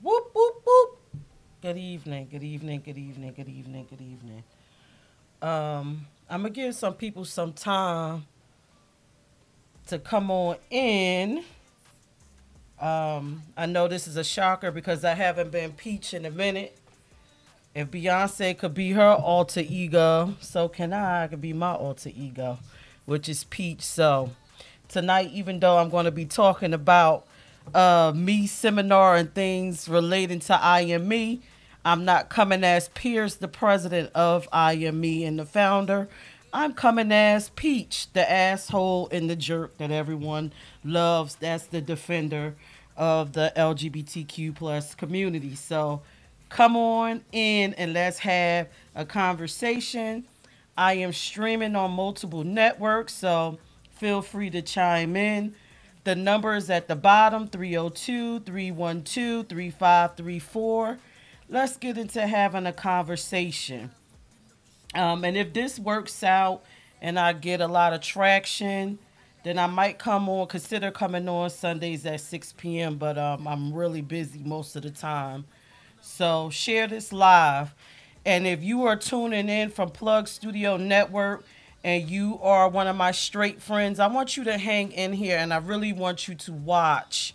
Whoop, whoop, whoop. Good evening, good evening, good evening, good evening, good evening. I'm going to give some people some time to come on in. I know this is a shocker because I haven't been Peach in a minute. If Beyonce could be her alter ego, so can I. I could be my alter ego, which is Peach. So tonight, even though I'm going to be talking about me seminar and things relating to I Am Me, I'm not coming as Pierce, the president of I Am Me and the founder. I'm coming as Peach, the asshole and the jerk that everyone loves. That's the defender of the LGBTQ plus community. So come on in and let's have a conversation. I am streaming on multiple networks, so feel free to chime in. The number is at the bottom 302 312 3534. Let's get into having a conversation. And if this works out and I get a lot of traction, then I might consider coming on Sundays at 6 p.m. But I'm really busy most of the time. So share this live. And if you are tuning in from Plug Studio Network and you are one of my straight friends, I want you to hang in here and I really want you to watch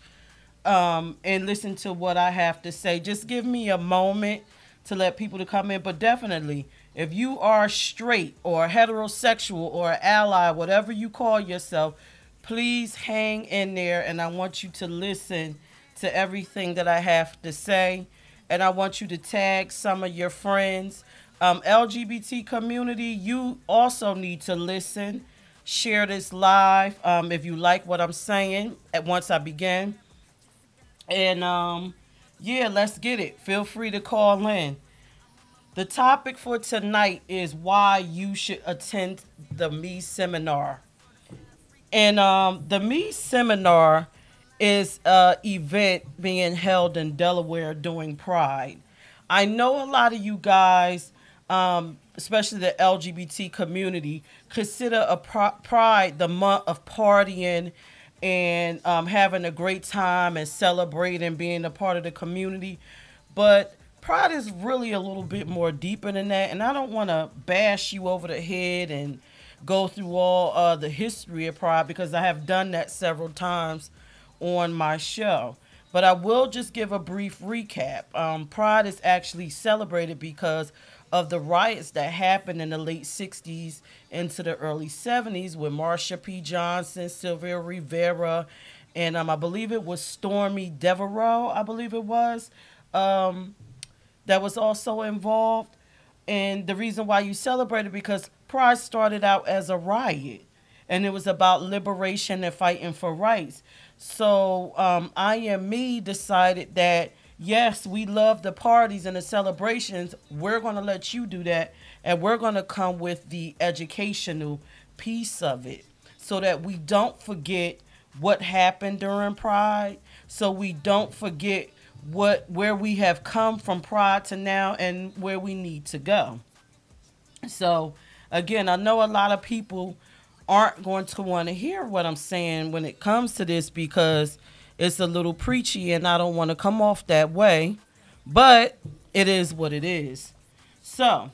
and listen to what I have to say. Just give me a moment to let people to come in. But definitely, if you are straight or heterosexual or ally, whatever you call yourself, please hang in there and I want you to listen to everything that I have to say. And I want you to tag some of your friends. LGBT community, you also need to listen. Share this live if you like what I'm saying at once I begin. And yeah, let's get it. Feel free to call in. The topic for tonight is why you should attend the Me Seminar. And the Me Seminar is a event being held in Delaware during Pride. I know a lot of you guys, especially the LGBT community, consider Pride the month of partying and having a great time and celebrating being a part of the community. But Pride is really a little bit more deeper than that. And I don't want to bash you over the head and go through all the history of Pride because I have done that several times on my show. But I will just give a brief recap. Pride is actually celebrated because of the riots that happened in the late 60s into the early 70s with Marsha P. Johnson, Sylvia Rivera, and I believe it was Stormy Devereaux, I believe it was, that was also involved. And the reason why you celebrate it because Pride started out as a riot, and it was about liberation and fighting for rights. So I Am Me decided that yes, we love the parties and the celebrations. We're going to let you do that, and we're going to come with the educational piece of it, so that we don't forget what happened during Pride, so we don't forget where we have come from Pride to now and where we need to go. So again, I know a lot of people aren't going to want to hear what I'm saying when it comes to this because it's a little preachy and I don't want to come off that way, but it is what it is. So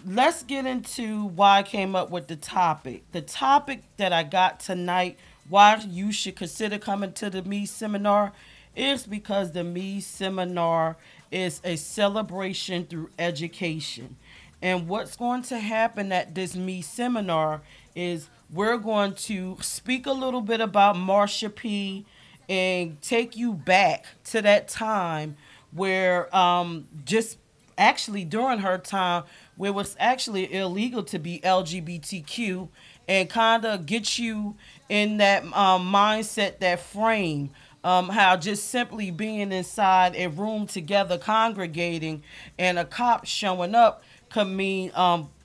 let's get into why I came up with the topic. The topic that I got tonight, why you should consider coming to the Me Seminar, is because the Me Seminar is a celebration through education. And what's going to happen at this Me Seminar is we're going to speak a little bit about Marsha P. and take you back to that time where just actually during her time where it was actually illegal to be LGBTQ and kind of get you in that mindset, that frame. How just simply being inside a room together, congregating, and a cop showing up could mean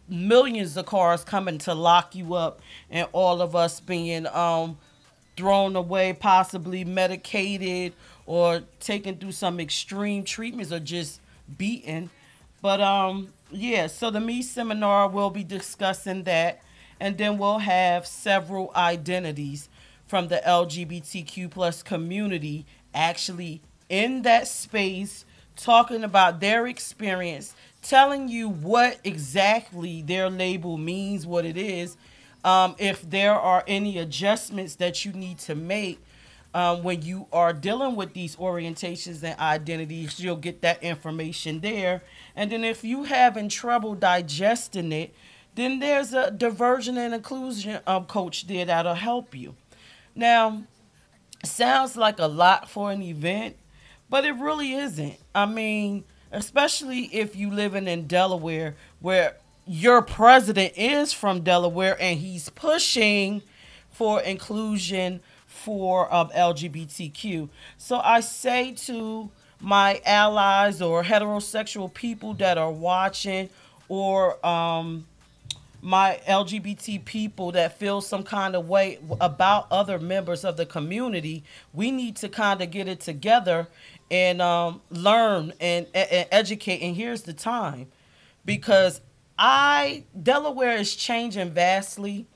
millions of cars coming to lock you up, and all of us being thrown away, possibly medicated or taken through some extreme treatments or just beaten. But yeah, so the Me Seminar will be discussing that, and then we'll have several identities from the LGBTQ plus community actually in that space, talking about their experience, telling you what exactly their label means, what it is, if there are any adjustments that you need to make. When you are dealing with these orientations and identities, you'll get that information there. And then if you having trouble digesting it, then there's a diversion and inclusion coach there that'll help you. Now, sounds like a lot for an event, but it really isn't. I mean, especially if you living in Delaware, where your president is from Delaware and he's pushing for inclusion for LGBTQ. So I say to my allies or heterosexual people that are watching, or my LGBT people that feel some kind of way about other members of the community, we need to kind of get it together and learn and educate. And here's the time, because Delaware is changing vastly,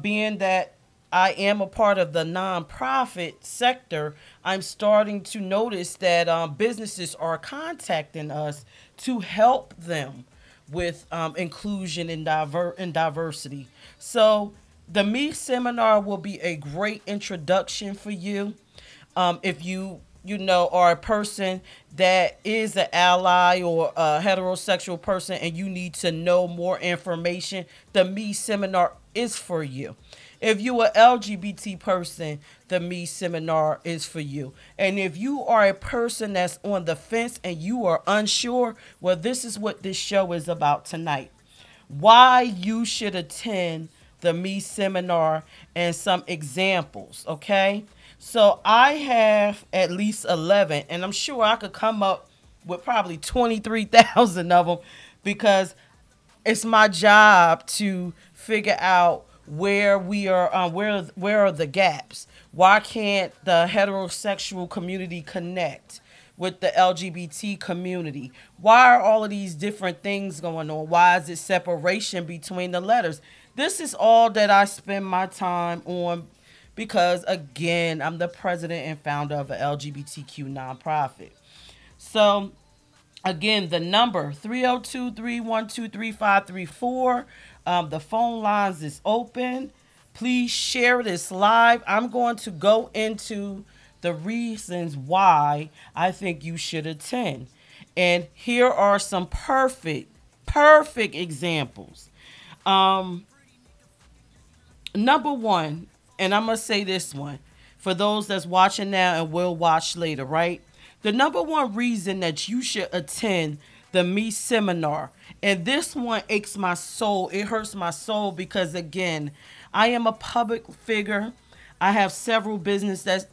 being that I am a part of the nonprofit sector. I'm starting to notice that businesses are contacting us to help them with inclusion and diversity. So the Me seminar will be a great introduction for you. If you are a person that is an ally or a heterosexual person and you need to know more information, the Me seminar is for you. If you are LGBT person, the Me seminar is for you. And if you are a person that's on the fence and you are unsure, well, this is what this show is about tonight. Why you should attend the Me seminar and some examples, okay? So I have at least 11, and I'm sure I could come up with probably 23,000 of them, because it's my job to figure out where we are, where are the gaps. Why can't the heterosexual community connect with the LGBT community? Why are all of these different things going on? Why is it separation between the letters? This is all that I spend my time on, because again, I'm the president and founder of an LGBTQ nonprofit. So again, the number 302-312-3534. The phone lines is open. Please share this live. I'm going to go into the reasons why I think you should attend. And here are some perfect examples. Number one, and I'm going to say this one for those that's watching now and will watch later, right? The number one reason that you should attend the Me seminar, and this one aches my soul, it hurts my soul, because again, I am a public figure. I have several businesses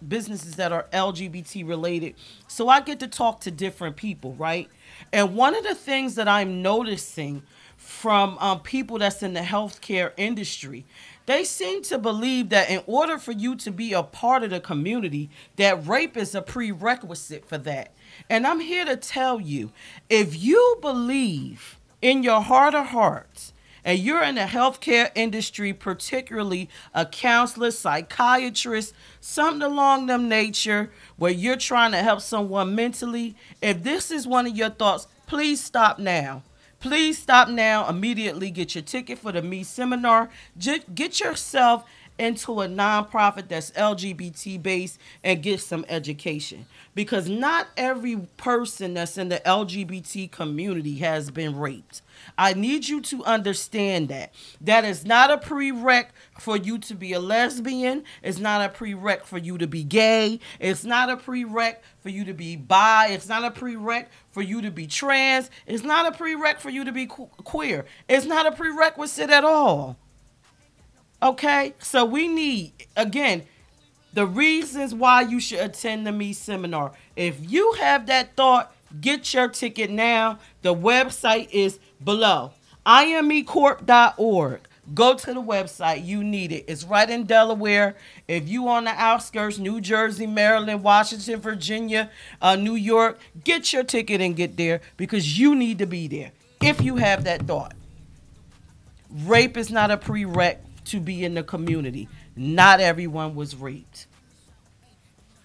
that are LGBT related. So I get to talk to different people, right? And one of the things that I'm noticing from people that's in the healthcare industry, they seem to believe that in order for you to be a part of the community, that rape is a prerequisite for that. And I'm here to tell you, if you believe in your heart of hearts, and you're in the healthcare industry, particularly a counselor, psychiatrist, something along them nature, where you're trying to help someone mentally, if this is one of your thoughts, please stop now. Please stop now. Immediately get your ticket for the Me seminar. Get yourself into a nonprofit that's LGBT based and get some education. Because not every person that's in the LGBT community has been raped. I need you to understand that. That is not a prereq for you to be a lesbian. It's not a prereq for you to be gay. It's not a prereq for you to be bi. It's not a prereq for you to be trans. It's not a prereq for you to be queer. It's not a prerequisite at all. Okay? So we need, again, the reasons why you should attend the Me seminar. If you have that thought, get your ticket now. The website is below. IMEcorp.org. Go to the website. You need it. It's right in Delaware. If you on the outskirts, New Jersey, Maryland, Washington, Virginia, New York, get your ticket and get there, because you need to be there if you have that thought. Rape is not a prereq to be in the community. Not everyone was raped.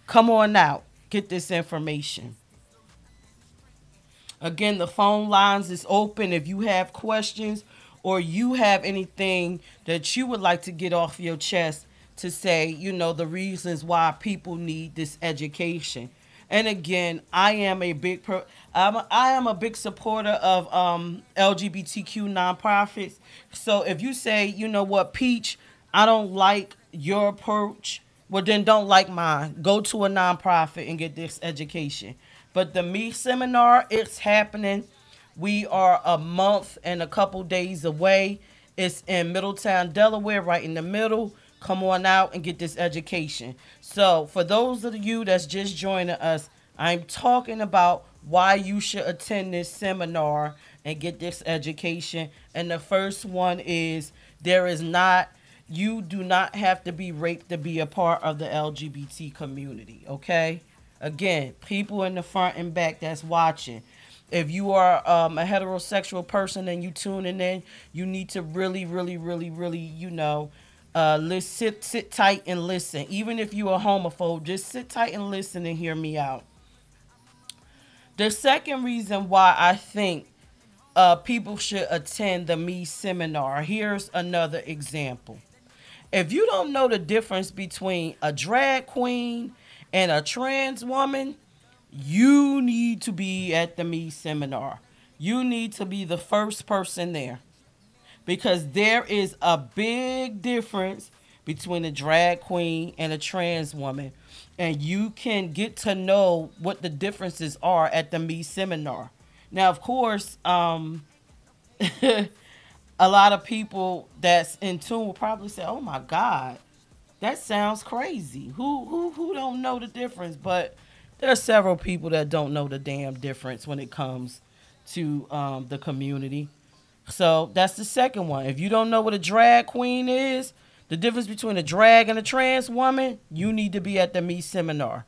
Come on now. get this information. Again, the phone lines is open if you have questions or you have anything that you would like to get off your chest to say, the reasons why people need this education. And again, I am a big supporter of LGBTQ nonprofits. So if you say, you know what, Peach, I don't like your approach, well then don't like mine. Go to a nonprofit and get this education. But the Me seminar, it's happening. We are a month and a couple days away. It's in Middletown, Delaware, right in the middle. Come on out and get this education. So for those of you that's just joining us, I'm talking about why you should attend this seminar and get this education. And the first one is you do not have to be raped to be a part of the LGBT community, okay? Again, people in the front and back that's watching. If you are a heterosexual person and you tuning in, you need to really, really, really, really, sit tight and listen. Even if you're a homophobe, just sit tight and listen and hear me out. The second reason why I think people should attend the Me seminar, here's another example. If you don't know the difference between a drag queen and a trans woman, you need to be at the Me seminar. You need to be the first person there because there is a big difference between a drag queen and a trans woman. And you can get to know what the differences are at the Me seminar. Now, of course, a lot of people that's in tune will probably say, "Oh my God, that sounds crazy. Who don't know the difference?" But there are several people that don't know the damn difference when it comes to the community. So that's the second one. If you don't know what a drag queen is, the difference between a drag and a trans woman, you need to be at the Me seminar.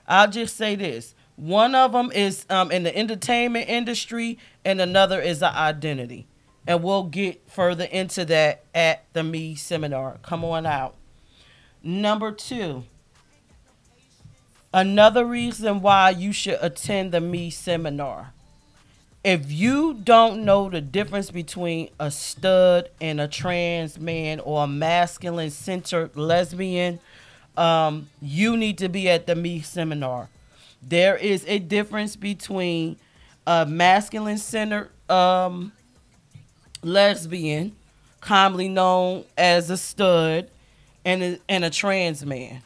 I'll just say this. One of them is in the entertainment industry and another is an identity. And we'll get further into that at the Me seminar. Come on out. Number 2. Another reason why you should attend the Me seminar. If you don't know the difference between a stud and a trans man or a masculine centered lesbian, you need to be at the Me seminar. There is a difference between a masculine centered lesbian, commonly known as a stud, and a trans man.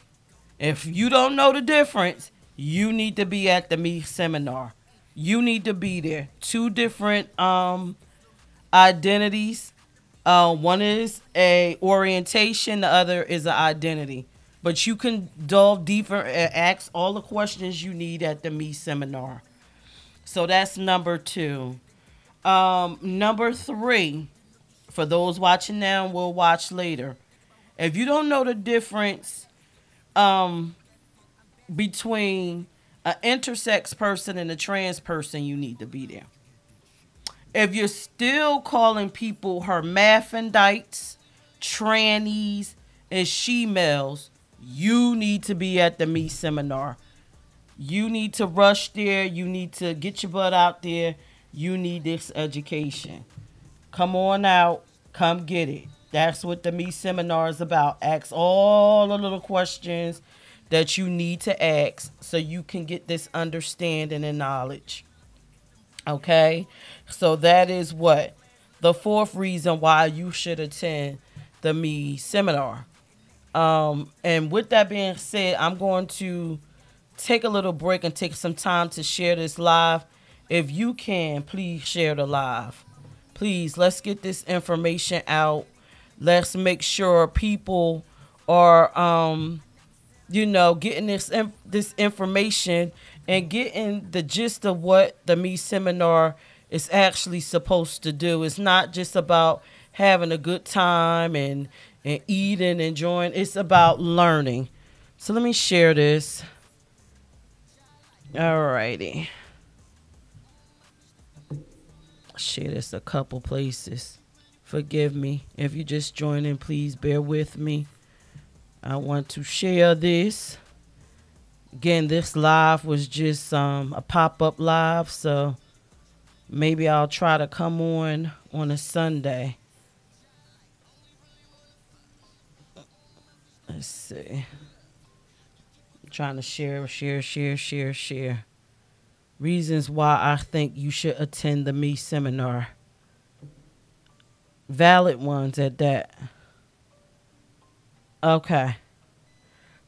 If you don't know the difference, you need to be at the Me seminar. You need to be there. 2 different identities. One is a orientation, the other is an identity. But you can delve deeper and ask all the questions you need at the Me seminar. So that's number 2. Number 3, for those watching now and will watch later. If you don't know the difference between an intersex person and a trans person, you need to be there. If you're still calling people hermaphrodites, trannies, and she-males, you need to be at the Me seminar. You need to rush there. You need to get your butt out there. You need this education. Come on out. Come get it. That's what the Me seminar is about. Ask all the little questions that you need to ask so you can get this understanding and knowledge. Okay? So that is what? The 4th reason why you should attend the Me seminar. And with that being said, I'm going to take a little break and take some time to share this live. If you can, please share the live. Please, let's get this information out. Let's make sure people are getting this information and getting the gist of what the Me seminar is actually supposed to do. It's not just about having a good time and eating, enjoying. It's about learning. So let me share this. Alrighty. Share this a couple places. Forgive me. If you just joined in, please bear with me. I want to share this Again, this live was just a pop-up live, so maybe I'll try to come on a Sunday. Let's see. I'm trying to share. Reasons why I think you should attend the Me seminar. Valid ones at that. Okay.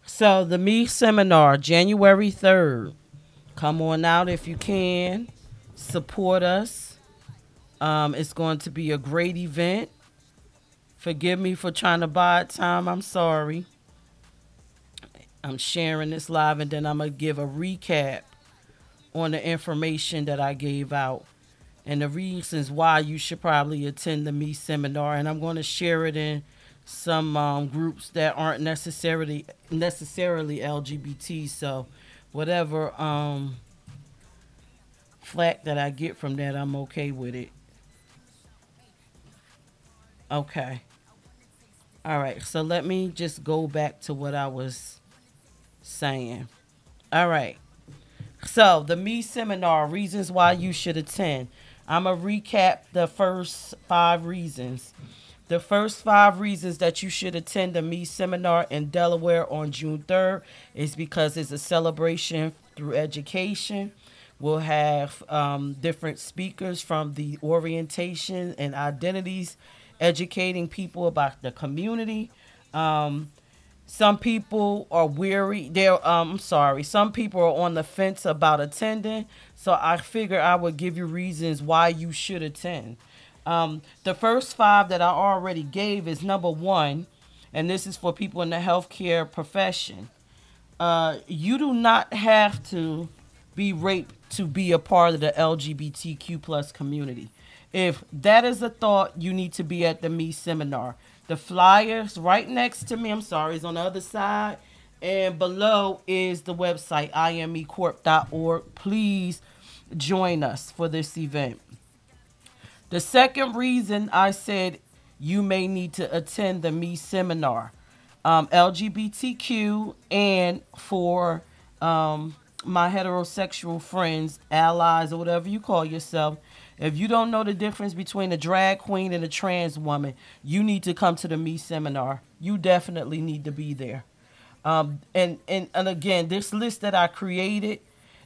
So the Me seminar, January 3rd. Come on out if you can. Support us. It's going to be a great event. Forgive me for trying to buy time. I'm sorry. I'm sharing this live and then I'm going to give a recap on the information that I gave out and the reasons why you should probably attend the Me seminar. And I'm going to share it in some groups that aren't necessarily LGBT. So whatever flack that I get from that, I'm okay with it. Okay. All right. So let me just go back to what I was saying. All right. So the Me seminar, reasons why you should attend. I'm going to recap the first 5 reasons. The first 5 reasons that you should attend the Me seminar in Delaware on June 3rd is because it's a celebration through education. We'll have different speakers from the orientation and identities, educating people about the community. Some people are weary. I'm sorry. Some people are on the fence about attending. So I figure I would give you reasons why you should attend. The first 5 that I already gave is number 1, and this is for people in the healthcare profession. You do not have to be raped to be a part of the LGBTQ plus community. If that is a thought, you need to be at the Me seminar. The flyers right next to me, I'm sorry, is on the other side. And below is the website, imecorp.org. Please join us for this event. The second reason I said you may need to attend the Me seminar, LGBTQ and for my heterosexual friends, allies, or whatever you call yourself, if you don't know the difference between a drag queen and a trans woman, you need to come to the Me seminar. You definitely need to be there. And again, this list that I created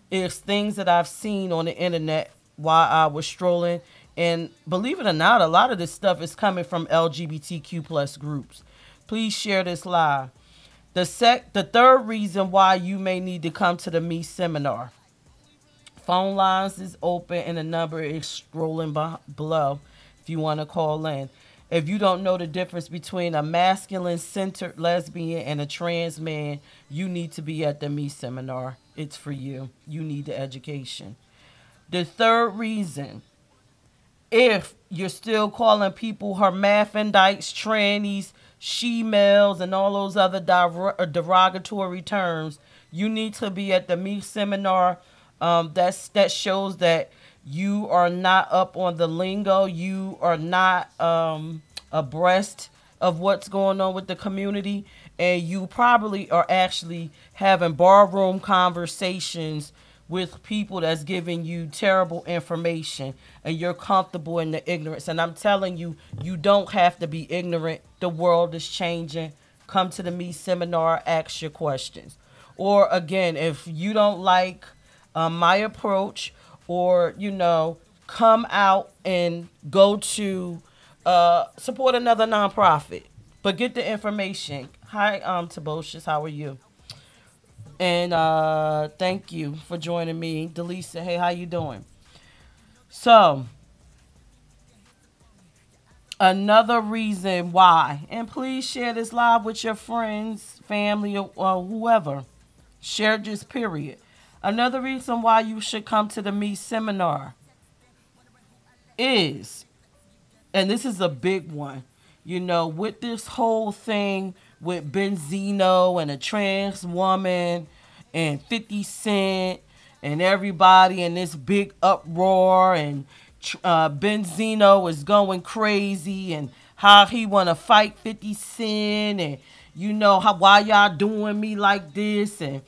is things that I've seen on the internet while I was strolling. And believe it or not, a lot of this stuff is coming from LGBTQ plus groups. Please share this live. The third reason why you may need to come to the Me seminar. Phone lines is open and the number is scrolling below if you want to call in. If you don't know the difference between a masculine-centered lesbian and a trans man, you need to be at the Me seminar. It's for you. You need the education. The third reason, if you're still calling people hermaphrodites, trannies, she-males, and all those other derogatory terms, you need to be at the Me seminar. That shows that you are not up on the lingo. You are not abreast of what's going on with the community. And you probably are actually having barroom conversations with people that's giving you terrible information. And you're comfortable in the ignorance. And I'm telling you, you don't have to be ignorant. The world is changing. Come to the Me seminar. Ask your questions. Or again, if you don't like my approach, or come out and go to support another nonprofit, but get the information. Hi, Tabocious, how are you? And thank you for joining me. Delisa, hey, how you doing? So another reason why, and please share this live with your friends, family, or whoever. Share this period. Another reason why you should come to the Me seminar is, and this is a big one, with this whole thing with Benzino and a trans woman and 50 Cent and everybody in this big uproar, and Benzino is going crazy and how he want to fight 50 Cent, and why y'all doing me like this, and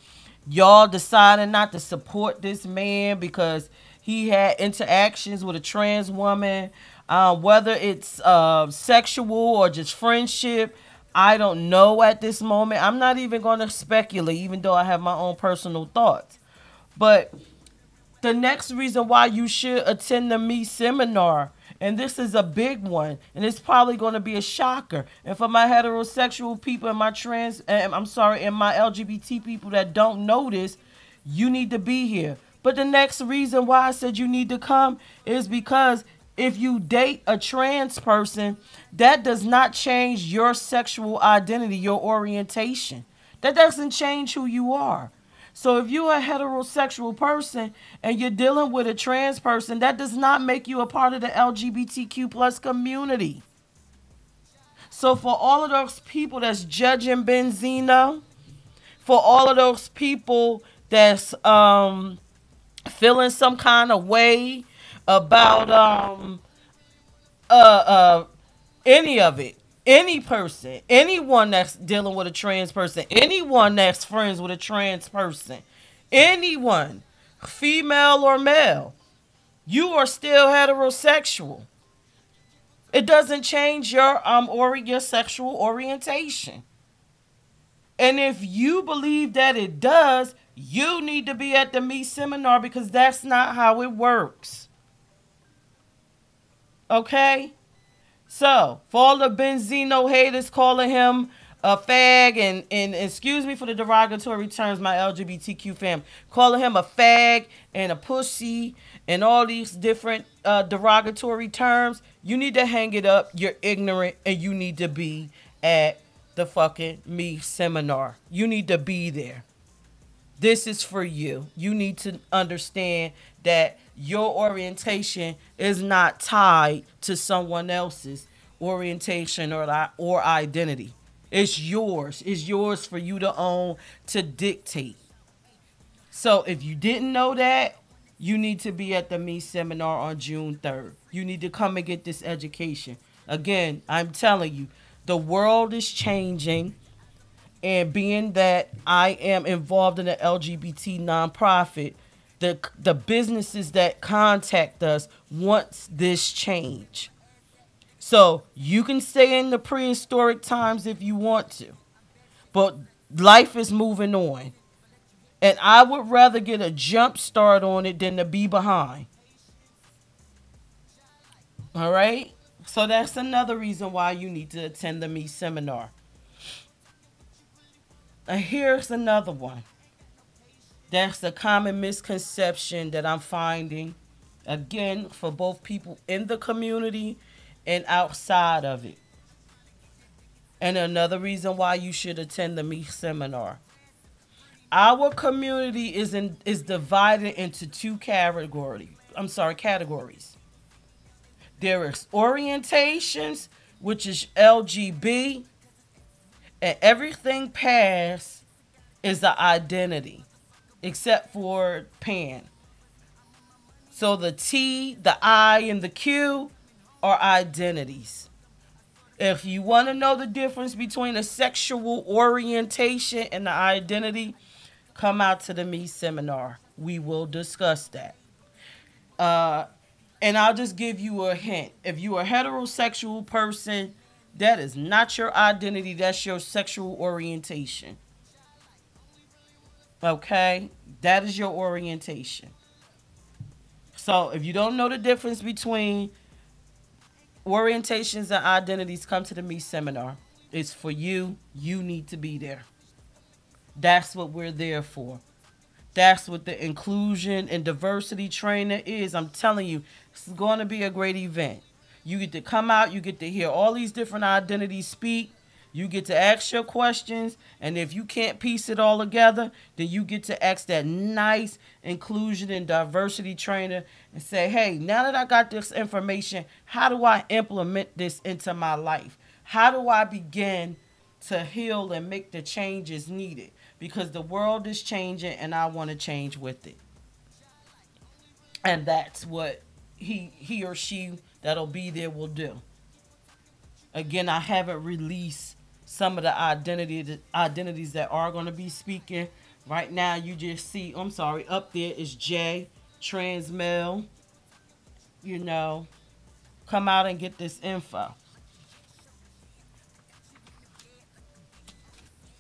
y'all decided not to support this man because he had interactions with a trans woman, whether it's sexual or just friendship. I don't know at this moment. I'm not even going to speculate, even though I have my own personal thoughts. But the next reason why you should attend the Me seminar, and this is a big one, and it's probably going to be a shocker. And for my heterosexual people and my and my LGBT people that don't know this, you need to be here. But the next reason why I said you need to come is because if you date a trans person, that does not change your sexual identity, your orientation. That doesn't change who you are. So if you're a heterosexual person and you're dealing with a trans person, that does not make you a part of the LGBTQ plus community. So for all of those people that's judging Benzino, for all of those people that's feeling some kind of way about uh uh any of it, any person, anyone that's dealing with a trans person, anyone that's friends with a trans person, anyone, female or male, you are still heterosexual. It doesn't change your sexual orientation. And if you believe that it does, you need to be at the Me seminar because that's not how it works. Okay? So, for all the Benzino haters calling him a fag, and excuse me for the derogatory terms, my LGBTQ fam, calling him a fag and a pussy and all these different derogatory terms, you need to hang it up. You're ignorant and you need to be at the fucking Me seminar. You need to be there. This is for you. You need to understand that your orientation is not tied to someone else's orientation or identity. It's yours. It's yours for you to own, to dictate. So if you didn't know that, you need to be at the Me seminar on June 3rd. You need to come and get this education. Again, I'm telling you, the world is changing. And being that I am involved in the LGBT nonprofit, the businesses that contact us wants this change. So you can stay in the prehistoric times if you want to, but life is moving on. And I would rather get a jump start on it than to be behind. All right? So that's another reason why you need to attend the Me seminar. And here's another one. That's a common misconception that I'm finding, again, for both people in the community and outside of it. And another reason why you should attend the Me seminar. Our community is divided into two categories. There is orientations, which is LGB, and everything past is the identity, except for pan. So the T, the I, and the Q are identities. If you want to know the difference between a sexual orientation and the identity, come out to the Me seminar. We will discuss that. And I'll just give you a hint. If you're a heterosexual person, that is not your identity. That's your sexual orientation. Okay? That is your orientation. So if you don't know the difference between orientations and identities, come to the Me seminar. It's for you. You need to be there. That's what we're there for. That's what the inclusion and diversity trainer is. I'm telling you, this is going to be a great event. You get to come out, you get to hear all these different identities speak. You get to ask your questions, and if you can't piece it all together, then you get to ask that nice inclusion and diversity trainer and say, hey, now that I got this information, how do I implement this into my life? How do I begin to heal and make the changes needed? Because the world is changing, and I want to change with it. And that's what he or she that'll be there will do. Again, I haven't released some of the identities that are going to be speaking, Right now, you just see, I'm sorry, up there is J, Transmel, you know, come out and get this info.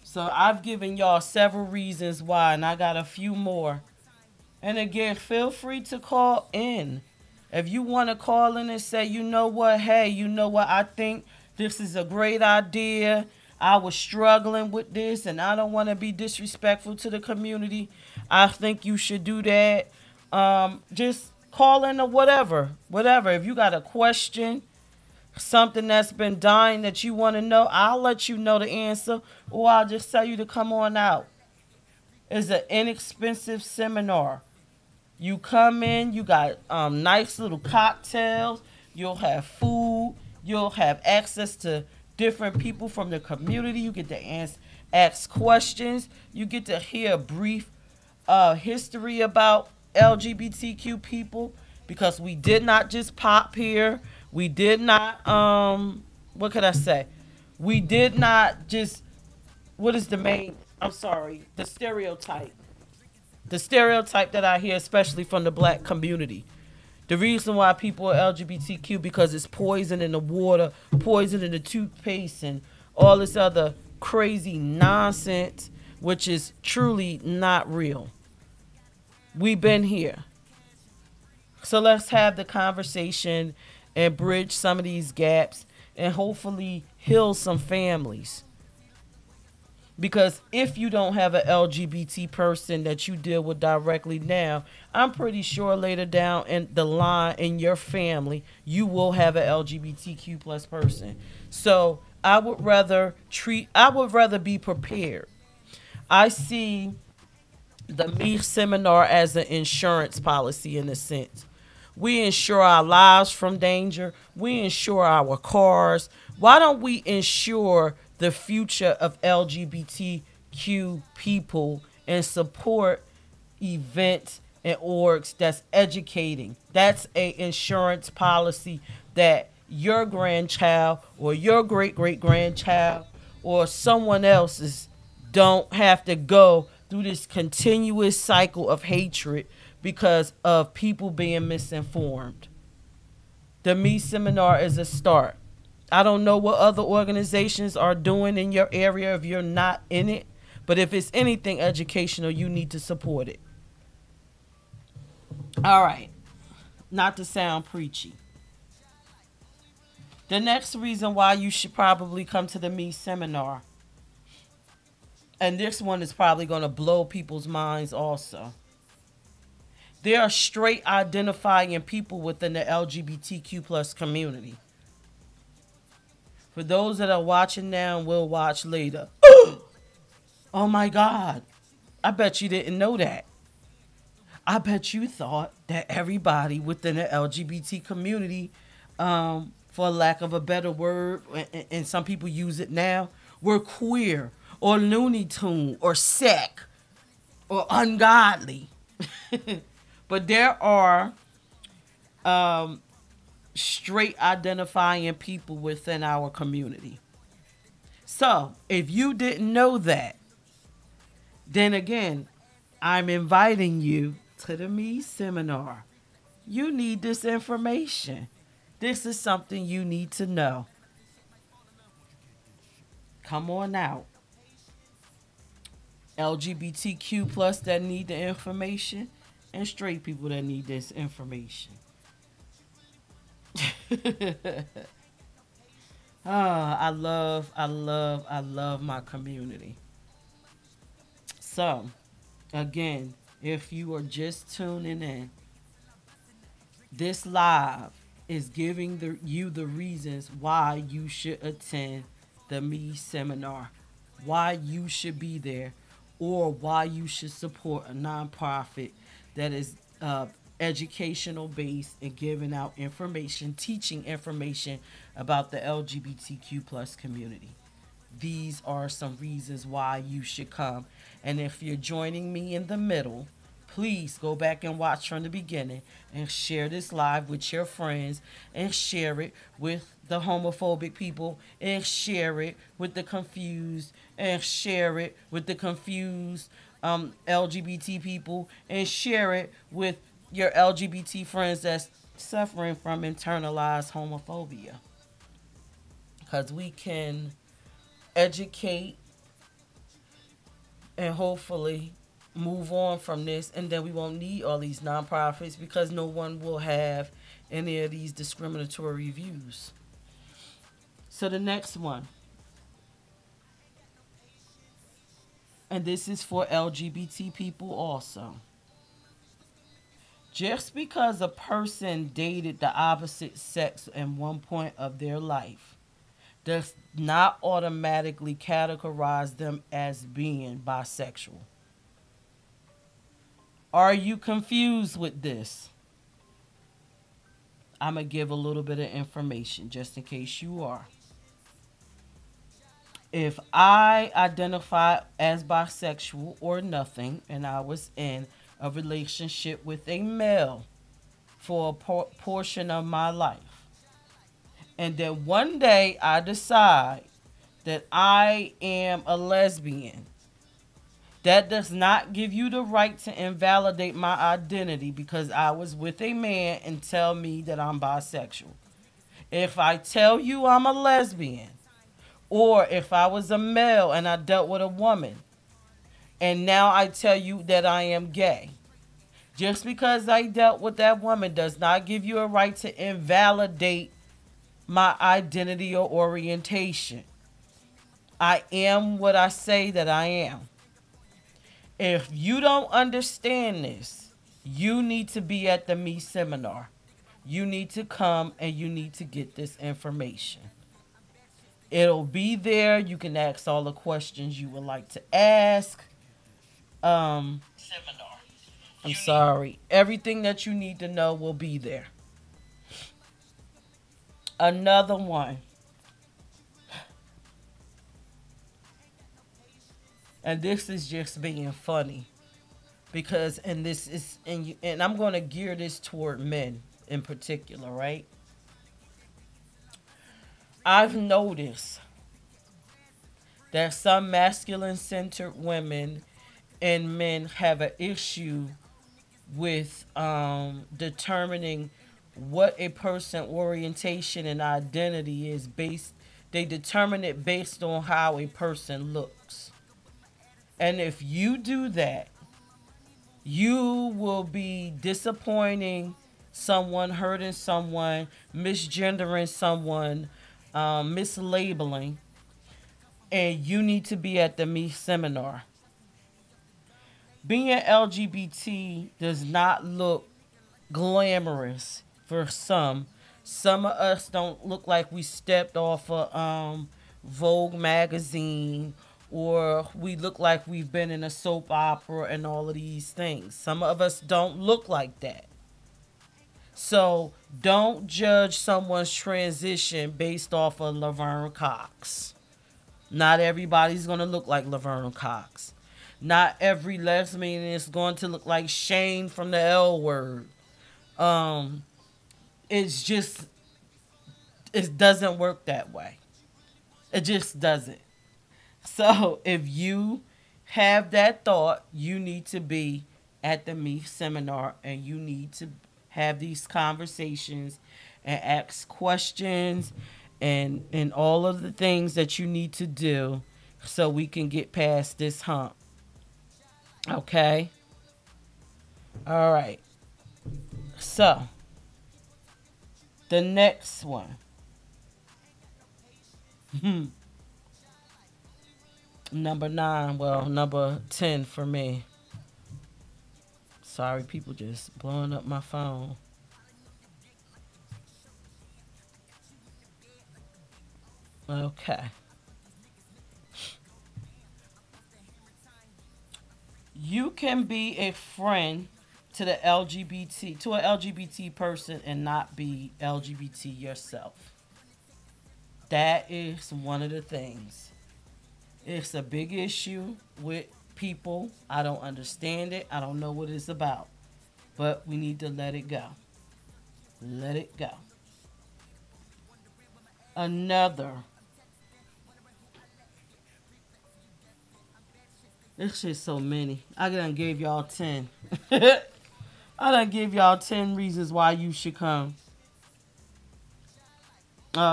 So I've given y'all several reasons why, and I got a few more. And again, feel free to call in. If you want to call in and say, you know what, hey, you know what, I think this is a great idea. I was struggling with this and I don't want to be disrespectful to the community. I think you should do that. Just call in or whatever. Whatever. If you got a question, something that's been dying that you want to know, I'll let you know the answer or I'll just tell you to come on out. It's an inexpensive seminar. You come in, you got nice little cocktails, you'll have food, you'll have access to different people from the community. You get to ask questions, you get to hear a brief history about LGBTQ people because we did not just pop here. We did not, what could I say? We did not just, what is the main, I'm sorry, the stereotype that I hear, especially from the black community. The reason why people are LGBTQ because it's poison in the water, poison in the toothpaste, and all this other crazy nonsense, which is truly not real. We've been here. So let's have the conversation and bridge some of these gaps and hopefully heal some families. Because if you don't have an LGBT person that you deal with directly now, I'm pretty sure later down in the line in your family, you will have an LGBTQ plus person. So I would rather be prepared. I see the Me seminar as an insurance policy in a sense. We insure our lives from danger. We insure our cars. Why don't we insure the future of LGBTQ people and support events and orgs that's educating? That's a insurance policy that your grandchild or your great great grandchild or someone else's don't have to go through this continuous cycle of hatred because of people being misinformed. The Me Seminar is a start. I don't know what other organizations are doing in your area if you're not in it, but if it's anything educational, you need to support it. All right, not to sound preachy. The next reason why you should probably come to the Me Seminar, and this one is probably going to blow people's minds also. There are straight identifying people within the LGBTQ plus community. For those that are watching now and will watch later, oh my God, I bet you didn't know that. I bet you thought that everybody within the LGBT community, for lack of a better word, and some people use it now, were queer or Looney Tune or sick or ungodly. But there are straight identifying people within our community. So if you didn't know that, then again, I'm inviting you to the Me Seminar. You need this information. This is something you need to know. Come on out. LGBTQ plus that need the information and straight people that need this information. I love my community. So, again, if you are just tuning in, this live is giving you the reasons why you should attend the Me Seminar, why you should be there, or why you should support a nonprofit that is educational based and giving out information, teaching information about the LGBTQ plus community. These are some reasons why you should come. And if you're joining me in the middle, please go back and watch from the beginning and share this live with your friends and share it with the homophobic people and share it with the confused and share it with the confused LGBT people and share it with your LGBT friends that's suffering from internalized homophobia. Because we can educate and hopefully move on from this, and then we won't need all these nonprofits because no one will have any of these discriminatory views. So the next one, and this is for LGBT people also. Just because a person dated the opposite sex at one point of their life does not automatically categorize them as being bisexual. Are you confused with this? I'm going to give a little bit of information just in case you are. If I identify as bisexual or nothing and I was in a relationship with a male for a portion of my life, and then one day I decide that I am a lesbian, that does not give you the right to invalidate my identity because I was with a man and tell me that I'm bisexual. If I tell you I'm a lesbian, or if I was a male and I dealt with a woman, and now I tell you that I am gay, just because I dealt with that woman does not give you a right to invalidate my identity or orientation. I am what I say that I am. If you don't understand this, you need to be at the Me seminar. You need to come and you need to get this information. It'll be there. You can ask all the questions you would like to ask. Seminar. I'm sorry. Everything that you need to know will be there. Another one. And this is just being funny. Because, and this is, and I'm going to gear this toward men in particular, right? I've noticed that some masculine centered women and men have an issue with determining what a person orientation and identity is based. They determine it based on how a person looks. And if you do that, you will be disappointing someone, hurting someone, misgendering someone, mislabeling, and you need to be at the Me seminar. Being LGBT does not look glamorous for some. Some of us don't look like we stepped off of Vogue magazine, or we look like we've been in a soap opera and all of these things. Some of us don't look like that. So don't judge someone's transition based off of Laverne Cox. Not everybody's going to look like Laverne Cox. Not every lesbian is going to look like Shane from the L Word. It's just, it doesn't work that way. It just doesn't. So if you have that thought, you need to be at the Me seminar and you need to have these conversations and ask questions and all of the things that you need to do so we can get past this hump. Okay? All right. So, the next one. Number 9, well, number 10 for me. Sorry, people just blowing up my phone. Okay. You can be a friend to the LGBT, to an LGBT person and not be LGBT yourself. That is one of the things. It's a big issue with people. I don't understand it. I don't know what it's about. But we need to let it go. Let it go. Another. It's just so many. I done gave y'all 10. I done gave y'all 10 reasons why you should come.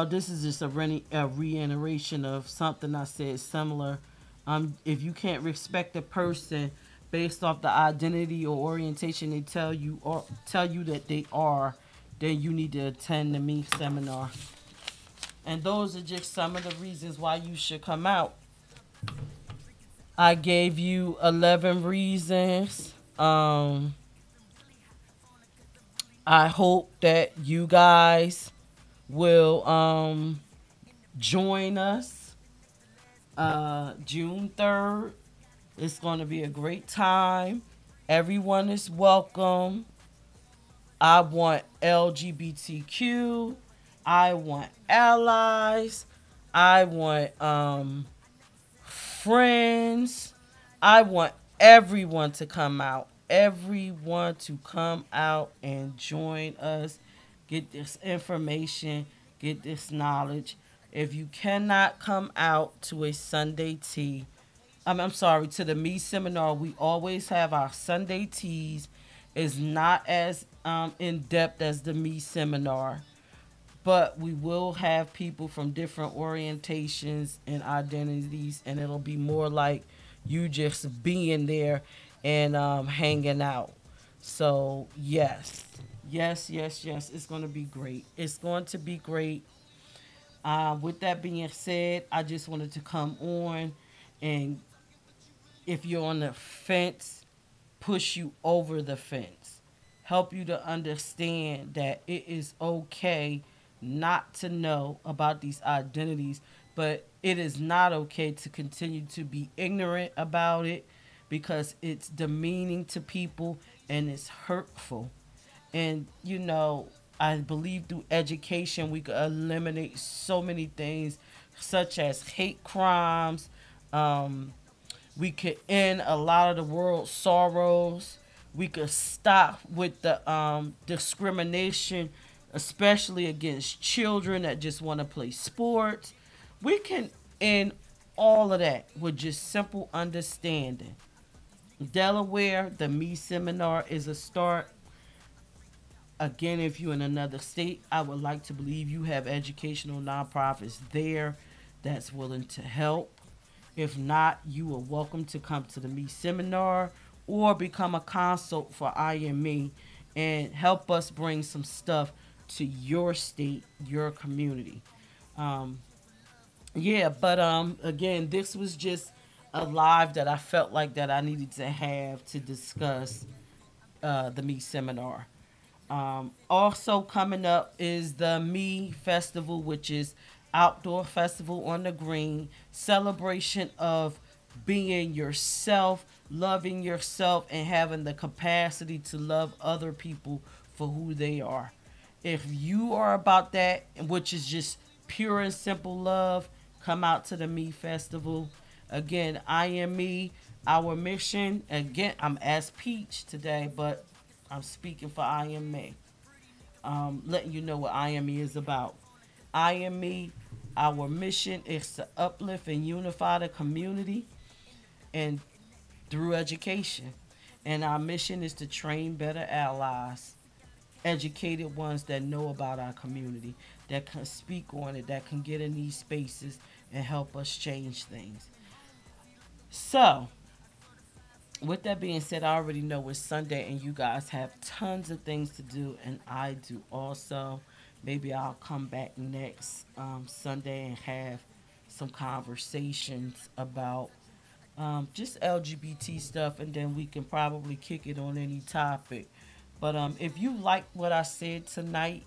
This is just a reiteration of something I said similar. If you can't respect a person based off the identity or orientation they tell you or tell you that they are, then you need to attend the Me seminar. And those are just some of the reasons why you should come out. I gave you 11 reasons. I hope that you guys will join us June 3rd. It's going to be a great time. Everyone is welcome. I want LGBTQ. I want allies. I want friends. I want everyone to come out. Everyone to come out and join us. Get this information. Get this knowledge. If you cannot come out to a Sunday tea, I'm sorry, to the Me seminar, we always have our Sunday teas. It's not as in depth as the Me seminar, but we will have people from different orientations and identities, and it'll be more like you just being there and hanging out. So yes, yes, yes, yes, it's going to be great. It's going to be great. With that being said, I just wanted to come on and, if you're on the fence, push you over the fence. Help you to understand that it is okay not to know about these identities, but it is not okay to continue to be ignorant about it because it's demeaning to people and it's hurtful. And, I believe through education we could eliminate so many things, such as hate crimes. We could end a lot of the world's sorrows. We could stop with the discrimination, especially against children that just want to play sports. We can end all of that with just simple understanding. Delaware, the Me seminar is a start. Again, if you're in another state, I would like to believe you have educational nonprofits there that's willing to help. If not, you are welcome to come to the Me seminar or become a consult for IME and help us bring some stuff to your state, your community. Um, yeah, but again, this was just a live that I felt like that I needed to have to discuss the Me seminar. Also coming up is the Me Festival, which is outdoor festival on the green, celebration of being yourself, loving yourself, and having the capacity to love other people for who they are. If you are about that, which is just pure and simple love, come out to the Me Festival. Again, I am me. Our mission, again, I'm as Peach today, but I'm speaking for I am me. Letting you know what I am me is about. I am me. Our mission is to uplift and unify the community and through education. And our mission is to train better allies, educated ones that know about our community, that can speak on it, that can get in these spaces and help us change things. So, with that being said, I already know it's Sunday and you guys have tons of things to do, and I do also. Maybe I'll come back next Sunday and have some conversations about just LGBT stuff, and then we can probably kick it on any topic. But if you like what I said tonight,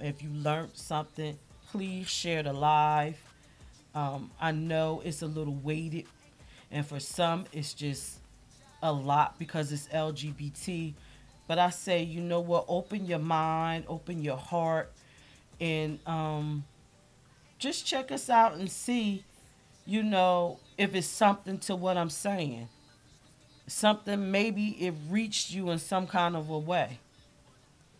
if you learned something, please share the live. I know it's a little weighted, and for some, it's just a lot because it's LGBT. But I say, you know what? Open your mind, open your heart, and just check us out and see, if it's something to what I'm saying. Something maybe it reached you in some kind of a way.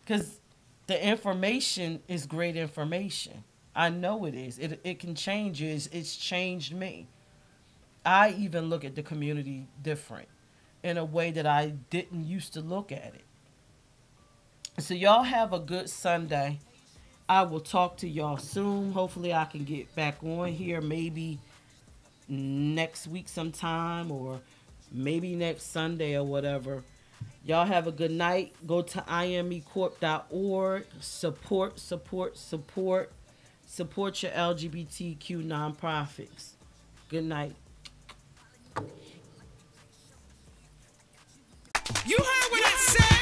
Because the information is great information. I know it is. It can change you. It's changed me. I even look at the community different in a way that I didn't used to look at it. So y'all have a good Sunday. I will talk to y'all soon. Hopefully I can get back on here maybe next week sometime or maybe next Sunday or whatever. Y'all have a good night. Go to imecorp.org. Support, support, support. Support your LGBTQ nonprofits. Good night. You heard what I said.